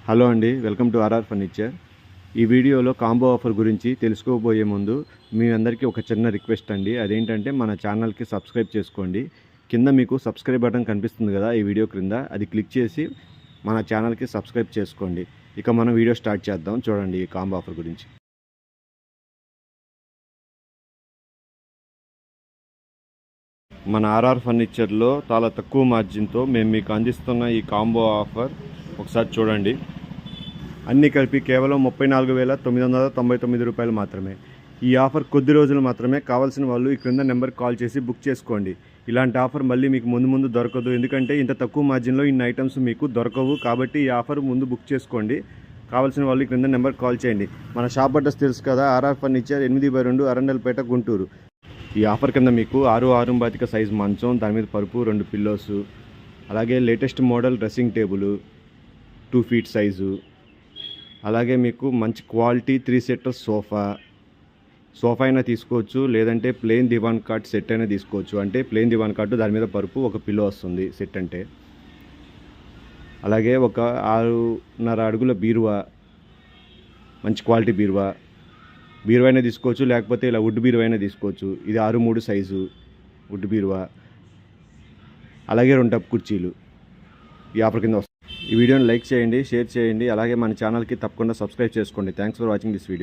Hello అండి, welcome to RR furniture. ఈ వీడియోలో కాంబో ఆఫర్ గురించి తెలుసుకోబోయే ముందు మీ అందరికీ ఒక చిన్న రిక్వెస్ట్ అండి. అదేంటంటే మన ఛానల్కి సబ్స్క్రైబ్ చేసుకోండి. కింద మీకు సబ్స్క్రైబ్ బటన్ కనిపిస్తుంది కదా, ఈ వీడియో క్రింద అది క్లిక్ చేసి మన ఛానల్కి సబ్స్క్రైబ్ చేసుకోండి. ఇక మనం వీడియో స్టార్ట్ చేద్దాం. చూడండి ఈ కాంబో ఆఫర్ గురించి. మన ఆర్ఆర్ ఫర్నిచర్లో చాలా తక్కువ మార్జిన్తో మేము మీకు అందిస్తున్న ఈ కాంబో ఆఫర్ ఒకసారి చూడండి. అన్నీ కలిపి కేవలం 34,999 రూపాయలు మాత్రమే. ఈ ఆఫర్ కొద్ది రోజులు మాత్రమే. కావాల్సిన వాళ్ళు ఈ క్రింద నెంబర్కి కాల్ చేసి బుక్ చేసుకోండి. ఇలాంటి ఆఫర్ మళ్ళీ మీకు ముందు దొరకదు, ఎందుకంటే ఇంత తక్కువ మార్జిన్లో ఇన్ని ఐటమ్స్ మీకు దొరకవు. కాబట్టి ఈ ఆఫర్ ముందు బుక్ చేసుకోండి. కావాల్సిన వాళ్ళు ఈ క్రింద నెంబర్కి కాల్ చేయండి. మన షాప్ అడ్రస్ తెలుసు కదా, ఆర్ఆర్ ఫర్నిచర్ 8/2 అరండల్పేట, గుంటూరు. ఈ ఆఫర్ కింద మీకు 6 సైజు మంచం, దాని మీద పరుపు, 2 పిల్లోస్, అలాగే latest model dressing table 2 feet size, అలాగే మీకు మంచి క్వాలిటీ 3 సీటర్ సోఫా అయినా తీసుకోవచ్చు, లేదంటే ప్లెయిన్ దివాన్ కాట్ సెట్ అయినా తీసుకోవచ్చు. అంటే ప్లెయిన్ దివాన్ కాట్, దాని మీద పరుపు, ఒక పిల్లో వస్తుంది సెట్ అంటే. అలాగే ఒక 6.5 అడుగుల బీరువా, మంచి క్వాలిటీ బీరువా అయినా తీసుకోవచ్చు, లేకపోతే ఇలా వుడ్ బీరువా అయినా తీసుకోవచ్చు. ఇది 6'3" సైజు వుడ్ బీరువా. అలాగే 2 టప్ కుర్చీలు ఈ ఆఫర్ కింద వస్తుంది. ఈ వీడియోని లైక్ చేయండి, షేర్ చేయండి, అలాగే మన ఛానల్కి తప్పకుండా సబ్స్క్రైబ్ చేసుకోండి. Thanks for watching this video.